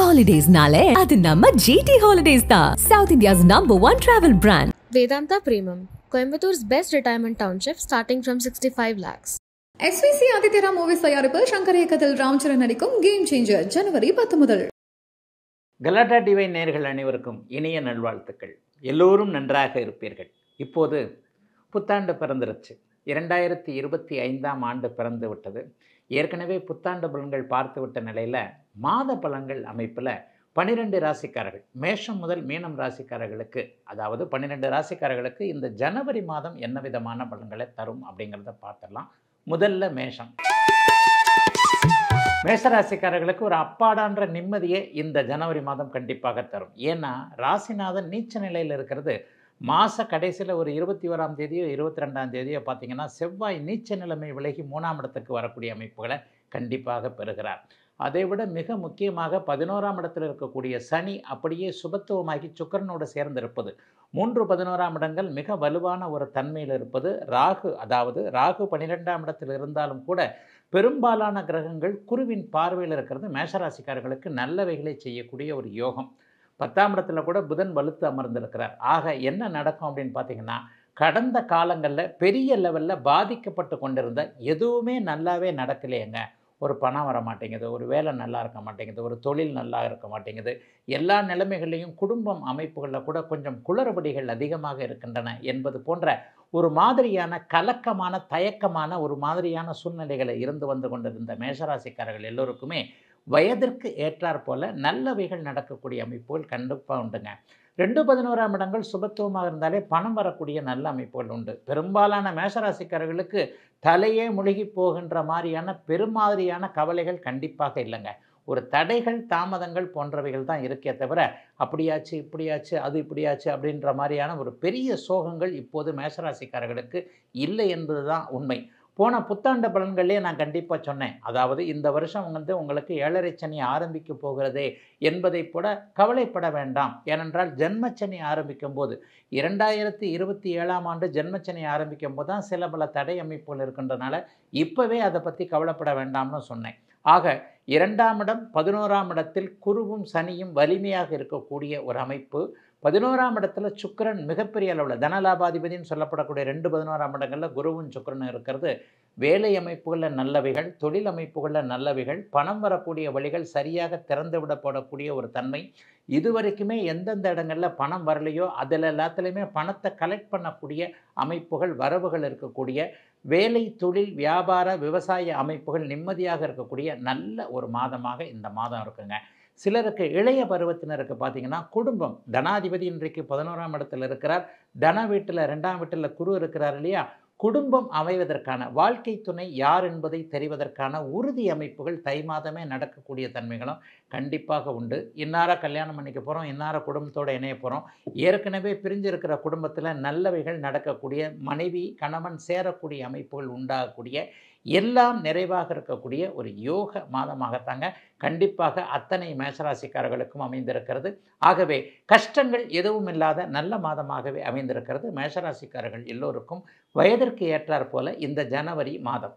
Holidays-nale, அது நம்ம GT Holidays தான். South India's #1 travel brand. Vedanta Premium, Coimbator's best retirement township starting from 65 lakhs. SVC ஆதித்யரா movies தயாரிப்பில் சங்கர் இயக்கத்தில் ராம்சரண் நடிக்கும் கேம் சேஞ்சர் ஜனவரி 10 முதல். கலாட்டா டிவை நேயர்கள் அனைவருக்கும் இனிய நல்வாழ்த்துக்கள். எல்லோரும் நன்றாக இருப்பீர்கள். இப்போது புத்தாண்டு பிறந்துருச்சு. 2025ஆம் ஆண்டு பிறந்து விட்டது. ஏற்கனவே புத்தாண்டு பலன்கள் பார்த்து விட்ட நிலையில் மாத பலன்கள் அமைப்பில் 12 ராசிக்காரர்கள் மேஷம் முதல் மீனம் ராசிக்காரர்களுக்கு, அதாவது 12 ராசிக்காரர்களுக்கு இந்த ஜனவரி மாதம் என்ன விதமான பலன்களை தரும் அப்படிங்கிறத பார்த்துடலாம். முதல்ல மேஷம். மேஷராசிக்காரர்களுக்கு ஒரு அப்பாடான்ற நிம்மதியை இந்த ஜனவரி மாதம் கண்டிப்பாக தரும். ஏன்னா ராசிநாதன் நீச்ச நிலையில் இருக்கிறது. மாத கடைசியில் ஒரு 21ஆம் தேதியோ 22ஆம் தேதியோ பார்த்திங்கன்னா செவ்வாய் நீச்ச நிலைமை விலகி 3ஆம் இடத்துக்கு வரக்கூடிய அமைப்புகளை கண்டிப்பாக பெறுகிறார். அதைவிட மிக முக்கியமாக 11ஆம் இடத்தில் இருக்கக்கூடிய சனி அப்படியே சுபத்துவமாகி சுக்கிரனோடு சேர்ந்திருப்பது. 3, 11ஆம் இடங்கள் மிக வலுவான ஒரு தன்மையில் இருப்பது. ராகு, அதாவது ராகு 12ஆம் இடத்தில் இருந்தாலும் கூட பெரும்பாலான கிரகங்கள் குருவின் பார்வையில் இருக்கிறது மேஷராசிக்காரர்களுக்கு நல்லவைகளை செய்யக்கூடிய ஒரு யோகம். 10ஆம் இடத்துல கூட புதன் வலுத்து அமர்ந்திருக்கிறார். ஆக என்ன நடக்கும் அப்படின்னு பார்த்தீங்கன்னா, கடந்த காலங்களில் பெரிய லெவலில் பாதிக்கப்பட்டு கொண்டிருந்த எதுவுமே நல்லாவே நடக்கலையேங்க. ஒரு பணம் வர மாட்டேங்குது, ஒரு வேலை நல்லா இருக்க மாட்டேங்குது, ஒரு தொழில் நல்லா இருக்க மாட்டேங்குது, எல்லா நிலைமைகளையும் குடும்பம் அமைப்புகளில் கூட கொஞ்சம் குளறுபடிகள் அதிகமாக இருக்கின்றன என்பது போன்ற ஒரு மாதிரியான கலக்கமான தயக்கமான ஒரு மாதிரியான சூழ்நிலைகளை இருந்து வந்து கொண்டிருந்த மேஷராசிக்காரர்கள் எல்லோருக்குமே வயதிற்கு ஏற்றாற் போல நல்லவைகள் நடக்கக்கூடிய அமைப்புகள் கண்டிப்பாக உண்டுங்க. 2, 11ஆம் இடங்கள் சுபத்துவமாக இருந்தாலே பணம் வரக்கூடிய நல்ல அமைப்புகள் உண்டு. பெரும்பாலான மேஷராசிக்காரர்களுக்கு தலையே முழுகி போகின்ற மாதிரியான பெருமாதிரியான கவலைகள் கண்டிப்பாக இல்லைங்க. ஒரு தடைகள் தாமதங்கள் போன்றவைகள் தான் இருக்கே தவிர அப்படியாச்சு இப்படியாச்சு அது இப்படியாச்சு அப்படின்ற மாதிரியான ஒரு பெரிய சோகங்கள் இப்போது மேஷராசிக்காரர்களுக்கு இல்லை என்பது தான் உண்மை. போன புத்தாண்டு பலன்களே நான் கண்டிப்பாக சொன்னேன். அதாவது இந்த வருஷம் உங்களுக்கு 7.5 சனி ஆரம்பிக்க போகிறதே என்பதை கூட கவலைப்பட வேண்டாம். ஏனென்றால் ஜென்மச்சனி ஆரம்பிக்கும் போது 2027ஆம் ஆண்டு ஜென்மச்சனி ஆரம்பிக்கும் போது தான் சில பல தடை அமைப்புகள் இருக்கின்றனால இப்போவே அதை பற்றி கவலைப்பட வேண்டாம்னு சொன்னேன். ஆக 2ஆம் இடம் 11ஆம் இடத்தில் குருவும் சனியும் வலிமையாக இருக்கக்கூடிய ஒரு அமைப்பு. 11ஆம் இடத்துல சுக்கிரன் மிகப்பெரிய அளவில் தனலாபாதிபதினு சொல்லப்படக்கூடிய 2, 11ஆம் இடங்களில் குருவும் சுக்கிரனும் இருக்கிறது. வேலை அமைப்புகளில் நல்லவைகள், தொழில் அமைப்புகளில் நல்லவைகள், பணம் வரக்கூடிய வழிகள் சரியாக திறந்து விடப்படக்கூடிய ஒரு தன்மை. இதுவரைக்குமே எந்தெந்த இடங்களில் பணம் வரலையோ அதில் எல்லாத்துலேயுமே பணத்தை கலெக்ட் பண்ணக்கூடிய அமைப்புகள், வரவுகள் இருக்கக்கூடிய வேலை, தொழில், வியாபார, விவசாய அமைப்புகள் நிம்மதியாக இருக்கக்கூடிய நல்ல ஒரு மாதமாக இந்த மாதம் இருக்குங்க. சிலருக்கு இளைய பருவத்தினருக்கு பார்த்திங்கன்னா குடும்பம், தனாதிபதி இன்றைக்கு 11ஆம் இடத்தில் இருக்கிறார். தன வீட்டில் 2ஆம் வீட்டில் குரு இருக்கிறார் இல்லையா. குடும்பம் அமைவதற்கான, வாழ்க்கை துணை யார் என்பதை தெரிவதற்கான உறுதி அமைப்புகள் தை மாதமே நடக்கக்கூடிய தன்மைகளும் கண்டிப்பாக உண்டு. இன்னார கல்யாணம் பண்ணிக்க போகிறோம், இன்னார குடும்பத்தோடு இணைய போகிறோம், ஏற்கனவே பிரிஞ்சிருக்கிற குடும்பத்தில் நல்லவைகள் நடக்கக்கூடிய, மனைவி கணவன் சேரக்கூடிய அமைப்புகள் உண்டாகக்கூடிய, எல்லாம் நிறைவாக இருக்கக்கூடிய ஒரு யோக மாதமாகத்தாங்க கண்டிப்பாக அத்தனை மேஷராசிக்காரர்களுக்கும் அமைந்திருக்கிறது. ஆகவே கஷ்டங்கள் எதுவும் இல்லாத நல்ல மாதமாகவே அமைந்திருக்கிறது மேஷராசிக்காரர்கள் எல்லோருக்கும் வயதிற்கு ஏற்றாற் போல இந்த ஜனவரி மாதம்.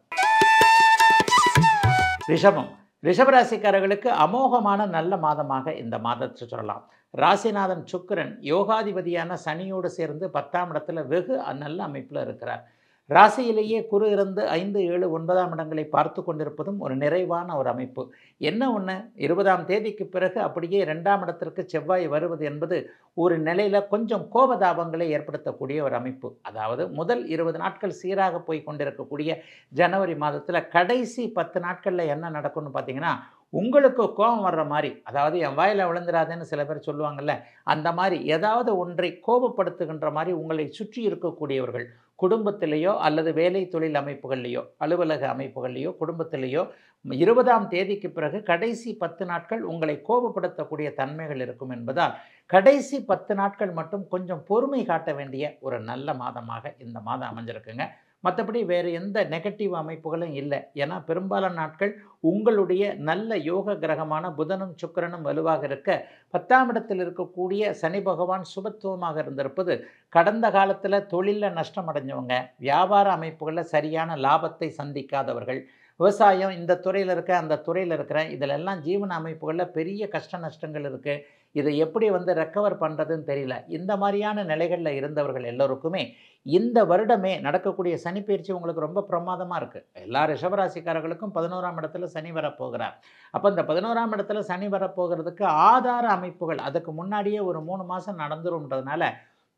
ரிஷபம். ரிஷபராசிக்காரர்களுக்கு அமோகமான நல்ல மாதமாக இந்த மாதத்தை சொல்லலாம். ராசிநாதன் சுக்கிரன் யோகாதிபதியான சனியோடு சேர்ந்து 10ஆம் இடத்துல வெகு நல்ல அமைப்பில் இருக்கிறார். ராசியிலேயே குரு இருந்து 5, 7, 9ஆம் இடங்களை பார்த்து கொண்டிருப்பதும் ஒரு நிறைவான ஒரு அமைப்பு. என்ன ஒன்று, 20ஆம் தேதிக்கு பிறகு அப்படியே 2ஆம் இடத்திற்கு செவ்வாய் வருவது என்பது ஒரு நிலையில் கொஞ்சம் கோபதாபங்களை ஏற்படுத்தக்கூடிய ஒரு அமைப்பு. அதாவது முதல் 20 நாட்கள் சீராக போய் கொண்டிருக்கக்கூடிய ஜனவரி மாதத்தில் கடைசி 10 நாட்களில் என்ன நடக்கும்னு பார்த்தீங்கன்னா, உங்களுக்கு கோபம் வர்ற மாதிரி, அதாவது என் வாயில் விழுந்துடாதேன்னு சில பேர் சொல்லுவாங்கள்ல, அந்த மாதிரி ஏதாவது ஒன்றை கோபப்படுத்துகின்ற மாதிரி உங்களை சுற்றி இருக்கக்கூடியவர்கள் குடும்பத்திலேயோ அல்லது வேலை தொழில் அமைப்புகள்லேயோ அலுவலக அமைப்புகள்லேயோ குடும்பத்திலேயோ 20ஆம் தேதிக்கு பிறகு கடைசி 10 நாட்கள் உங்களை கோபப்படுத்தக்கூடிய தன்மைகள் இருக்கும் என்பதால் கடைசி 10 நாட்கள் மட்டும் கொஞ்சம் பொறுமை காட்ட வேண்டிய ஒரு நல்ல மாதமாக இந்த மாதம் அமைஞ்சிருக்குங்க. மற்றபடி வேறு எந்த நெகட்டிவ் அமைப்புகளும் இல்லை. ஏன்னா பெரும்பாலான நாட்கள் உங்களுடைய நல்ல யோக கிரகமான புதனும் சுக்கிரனும் வலுவாக இருக்க, 10ஆம் இடத்தில் இருக்கக்கூடிய சனி பகவான் சுபத்துவமாக இருந்திருப்பது கடந்த காலத்தில் தொழிலில் நஷ்டம் அடைஞ்சவங்க, வியாபார அமைப்புகளில் சரியான லாபத்தை சந்திக்காதவர்கள், விவசாயம் இந்த துறையில் இருக்க அந்த துறையில் இருக்கிறேன், இதில் எல்லாம் ஜீவன அமைப்புகளில் பெரிய கஷ்ட நஷ்டங்கள் இருக்குது, இதை எப்படி ரெக்கவர் பண்ணுறதுன்னு தெரியல. இந்த மாதிரியான நிலைகளில் இருந்தவர்கள் எல்லோருக்குமே இந்த வருடமே நடக்கக்கூடிய சனிப்பெயர்ச்சி உங்களுக்கு ரொம்ப பிரமாதமாக இருக்குது. எல்லா ரிஷபராசிக்காரர்களுக்கும் 11ஆம் இடத்துல சனி வரப்போகிறார். அப்போ இந்த 11ஆம் இடத்துல சனி வரப்போகிறதுக்கு ஆதார அமைப்புகள் அதுக்கு முன்னாடியே ஒரு 3 மாதம் நடந்துரும்ன்றதுனால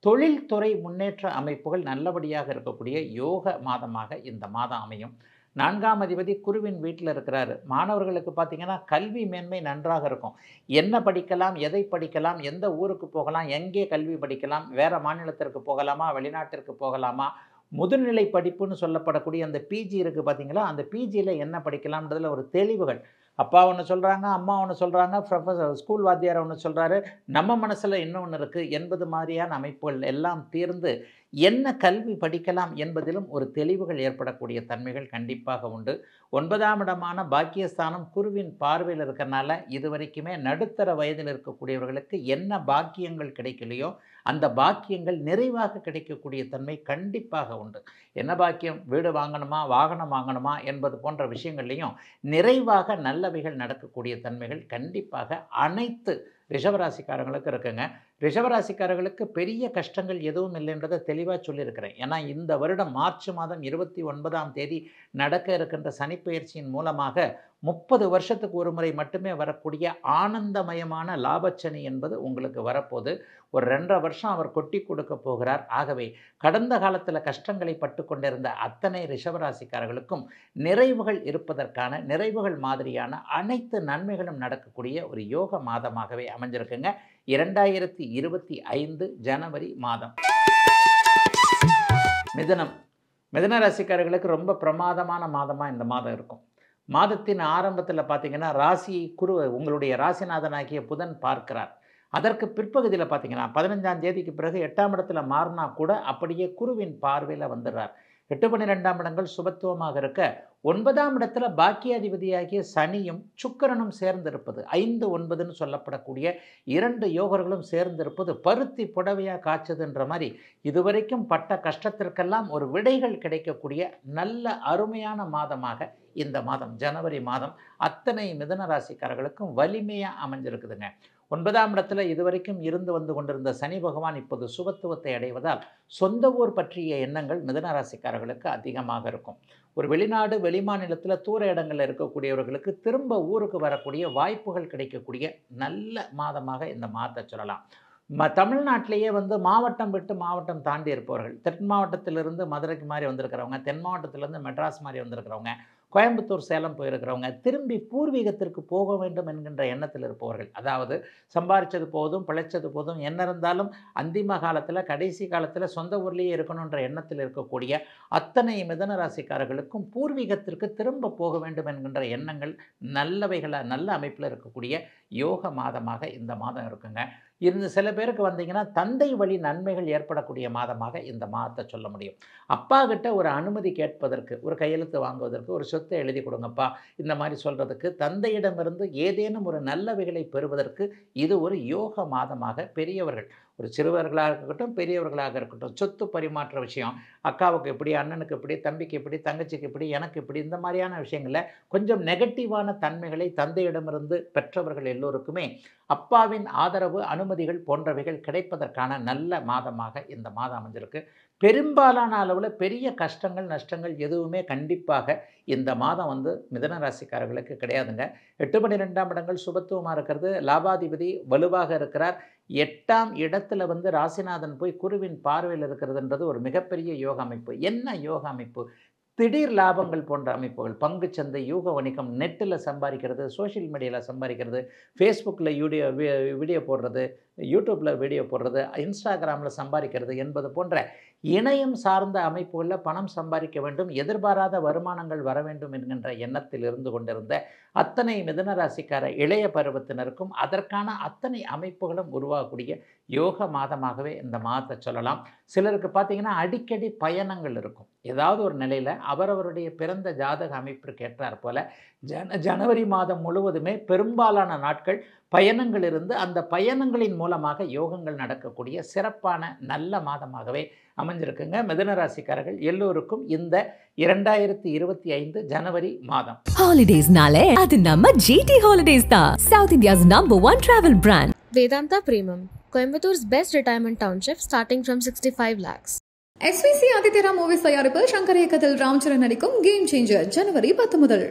தொழில்துறை முன்னேற்ற அமைப்புகள் நல்லபடியாக இருக்கக்கூடிய யோக மாதமாக இந்த மாதம் அமையும். 4ஆம் அதிபதி குருவின் வீட்டில் இருக்கிறாரு. மாணவர்களுக்கு பார்த்திங்கன்னா கல்வி மேன்மை நன்றாக இருக்கும். என்ன படிக்கலாம், எதை படிக்கலாம், எந்த ஊருக்கு போகலாம், எங்கே கல்வி படிக்கலாம், வேறு மாநிலத்திற்கு போகலாமா, வெளிநாட்டிற்கு போகலாமா, முதுநிலை படிப்புன்னு சொல்லப்படக்கூடிய அந்த பிஜி இருக்குது பார்த்திங்களா, அந்த பிஜியில் என்ன படிக்கலாம்ன்றதில் ஒரு தெளிவுகள். அப்பா ஒன்று சொல்கிறாங்க, அம்மா ஒன்று சொல்கிறாங்க, ப்ரொஃபஸர் ஸ்கூல் வாத்தியார் ஒன்று சொல்கிறாரு, நம்ம மனசில் இன்னொன்று இருக்குது என்பது மாதிரியான அமைப்புகள் எல்லாம் தீர்ந்து என்ன கல்வி படிக்கலாம் என்பதிலும் ஒரு தெளிவுகள் ஏற்படக்கூடிய தன்மைகள் கண்டிப்பாக உண்டு. 9ஆம் இடமான பாக்கியஸ்தானம் குருவின் பார்வையில் இருக்கிறனால இதுவரைக்குமே நடுத்தர வயதில் இருக்கக்கூடியவர்களுக்கு என்ன பாக்கியங்கள் கிடைக்கலையோ அந்த பாக்கியங்கள் நிறைவாக கிடைக்கக்கூடிய தன்மை கண்டிப்பாக உண்டு. என்ன பாக்கியம், வீடு வாங்கணுமா, வாகனம் வாங்கணுமா என்பது போன்ற விஷயங்கள்லையும் நிறைவாக நல்லவைகள் நடக்கக்கூடிய தன்மைகள் கண்டிப்பாக அனைத்து ரிஷபராசிக்காரங்களுக்கு இருக்குங்க. ரிஷபராசிக்காரர்களுக்கு பெரிய கஷ்டங்கள் எதுவும் இல்லைன்றதை தெளிவாக சொல்லியிருக்கிறேன். ஏன்னா இந்த வருடம் மார்ச் மாதம் 29ஆம் தேதி நடக்க இருக்கின்ற சனிப்பெயர்ச்சியின் மூலமாக 30 வருஷத்துக்கு ஒரு முறை மட்டுமே வரக்கூடிய ஆனந்தமயமான லாபச்சனி என்பது உங்களுக்கு வரப்போது. ஒரு 2.5 வருஷம் அவர் கொட்டி கொடுக்க போகிறார். ஆகவே கடந்த காலத்தில் கஷ்டங்களை பட்டு கொண்டிருந்த அத்தனை ரிஷபராசிக்காரர்களுக்கும் நிறைவுகள் இருப்பதற்கான நிறைவுகள் மாதிரியான அனைத்து நன்மைகளும் நடக்கக்கூடிய ஒரு யோக மாதமாகவே அமைஞ்சிருக்குங்க 2025 ஜனவரி மாதம். மிதுன ராசிக்காரர்களுக்கு ரொம்ப பிரமாதமான மாதமாக இந்த மாதம் இருக்கும். மாதத்தின் ஆரம்பத்தில் பார்த்தீங்கன்னா ராசி உங்களுடைய ராசிநாதனாகிய புதன் பார்க்கிறார். அதற்கு பிற்பகுதியில் பார்த்தீங்கன்னா 15ஆம் தேதிக்கு பிறகு 8ஆம் இடத்துல மாறினா கூட அப்படியே குருவின் பார்வையில் வந்துடுறார். 8, 12ஆம் இடங்கள் சுபத்துவமாக இருக்க 9ஆம் இடத்துல பாக்கியாதிபதியாகிய சனியும் சுக்கிரனும் சேர்ந்திருப்பது 5, 9ன்னு சொல்லப்படக்கூடிய 2 யோகர்களும் சேர்ந்திருப்பது பருத்தி புடவையாக காய்ச்சதுன்ற மாதிரி இதுவரைக்கும் பட்ட கஷ்டத்திற்கெல்லாம் ஒரு விடைகள் கிடைக்கக்கூடிய நல்ல அருமையான மாதமாக இந்த மாதம் ஜனவரி மாதம் அத்தனை மிதுன ராசிக்காரர்களுக்கும் வலிமையாக அமைஞ்சிருக்குதுங்க. 9ஆம் இடத்துல இதுவரைக்கும் இருந்து வந்து கொண்டிருந்த சனி பகவான் இப்போது சுபத்துவத்தை அடைவதால் சொந்த ஊர் பற்றிய எண்ணங்கள் மிதுன ராசிக்காரர்களுக்கு அதிகமாக இருக்கும். ஒரு வெளிநாடு வெளிமாநிலத்தில் தூர இடங்களில் இருக்கக்கூடியவர்களுக்கு திரும்ப ஊருக்கு வரக்கூடிய வாய்ப்புகள் கிடைக்கக்கூடிய நல்ல மாதமாக இந்த மாதத்தை சொல்லலாம். தமிழ்நாட்டிலேயே மாவட்டம் விட்டு மாவட்டம் தாண்டி இருப்பவர்கள், தென் மாவட்டத்திலிருந்து மதுரைக்கு மாதிரி வந்திருக்கிறவங்க, தென் மாவட்டத்திலேருந்து மெட்ராஸ் மாதிரி வந்திருக்கிறவங்க, கோயம்புத்தூர் சேலம் போயிருக்கிறவங்க, திரும்பி பூர்வீகத்திற்கு போக வேண்டும் என்கின்ற எண்ணத்தில் இருப்பவர்கள், அதாவது சம்பாரித்தது போதும் பிழைச்சது போதும் என்ன இருந்தாலும் அந்திம காலத்தில் கடைசி காலத்தில் சொந்த ஊர்லேயே இருக்கணுன்ற எண்ணத்தில் இருக்கக்கூடிய அத்தனை மிதுன ராசிக்காரர்களுக்கும் பூர்வீகத்திற்கு திரும்ப போக வேண்டும் என்கின்ற எண்ணங்கள் நல்லவைகளாக நல்ல அமைப்பில் இருக்கக்கூடிய யோக மாதமாக இந்த மாதம் இருக்குங்க. சில பேருக்கு வந்தீங்கன்னா தந்தை வழி நன்மைகள் ஏற்படக்கூடிய மாதமாக இந்த மாதத்தை சொல்ல முடியும். அப்பா கிட்ட ஒரு அனுமதி கேட்பதற்கு, ஒரு கையெழுத்து வாங்குவதற்கு, ஒரு சொத்தை எழுதி கொடுங்கப்பா இந்த மாதிரி சொல்கிறதுக்கு, தந்தையிடமிருந்து ஏதேனும் ஒரு நல்லவைகளை பெறுவதற்கு இது ஒரு யோக மாதமாக பெரியவர்கள், ஒரு சிறுவர்களாக இருக்கட்டும் பெரியவர்களாக இருக்கட்டும், சொத்து பரிமாற்ற விஷயம், அக்காவுக்கு எப்படி, அண்ணனுக்கு எப்படி, தம்பிக்கு எப்படி, தங்கச்சிக்கு எப்படி, எனக்கு இப்படி, இந்த மாதிரியான விஷயங்களில் கொஞ்சம் நெகட்டிவான தன்மைகளை தந்தையிடமிருந்து பெற்றவர்கள் எல்லோருக்குமே அப்பாவின் ஆதரவு அனுமதிகள் போன்றவைகள் கிடைப்பதற்கான நல்ல மாதமாக இந்த மாதம் அமைஞ்சிருக்கு. பெரும்பாலான அளவில் பெரிய கஷ்டங்கள் நஷ்டங்கள் எதுவுமே கண்டிப்பாக இந்த மாதம் மிதுன ராசிக்காரர்களுக்கு கிடையாதுங்க. 8, 12ஆம் இடங்கள் சுபத்துவமாக இருக்கிறது. லாபாதிபதி வலுவாக இருக்கிறார். 8ஆம் இடத்துல ராசிநாதன் போய் குருவின் பார்வையில் இருக்கிறதுன்றது ஒரு மிகப்பெரிய யோக அமைப்பு. என்ன யோக அமைப்பு? திடீர் லாபங்கள் போன்ற அமைப்புகள், பங்குச்சந்தை, யூக வணிகம், நெட்டில் சம்பாதிக்கிறது, சோஷியல் மீடியாவில் சம்பாதிக்கிறது, ஃபேஸ்புக்கில் வீடியோ போடுறது, யூடியூப்பில் வீடியோ போடுறது, இன்ஸ்டாகிராமில் சம்பாதிக்கிறது என்பது போன்ற இணையம் சார்ந்த அமைப்புகளில் பணம் சம்பாதிக்க வேண்டும், எதிர்பாராத வருமானங்கள் வர வேண்டும் என்கின்ற எண்ணத்தில் இருந்து கொண்டிருந்த அத்தனை மிதுன ராசிக்கார இளைய பருவத்தினருக்கும் அதற்கான அத்தனை அமைப்புகளும் உருவாகக்கூடிய யோக மாதமாகவே இந்த மாதத்தை சொல்லலாம். சிலருக்கு பார்த்திங்கன்னா அடிக்கடி பயணங்கள் இருக்கும். ஏதாவது ஒரு நிலையில் அவரவருடைய பிறந்த ஜாதக அமைப்பிற்கு ஏற்றார் போல ஜனவரி மாதம் முழுவதுமே பெரும்பாலான நாட்கள் பயணங்கள் இருந்து அந்த பயணங்களின் மூலமாக யோகங்கள் நடக்கக்கூடிய சிறப்பான நல்ல மாதமாகவே அமைஞ்சிருக்குங்க. மிதுன ராசிக்காரர்கள் எல்லோருக்கும் இந்த 2025 ஜனவரி மாதம். ஹாலிடேஸ்னாலே அது நம்ம ஜிடி ஹாலிடேஸ் தான். South India's number 1 travel brand. Vedanta Premium, Coimbator's best retirement township starting from 65 lakhs. SVC ஆதித்யரா movies தயாரிப்பில் சங்கர் இயக்கத்தில் ராம்சரண் நடிக்கும் கேம் சேஞ்சர் ஜனவரி 10 முதல்.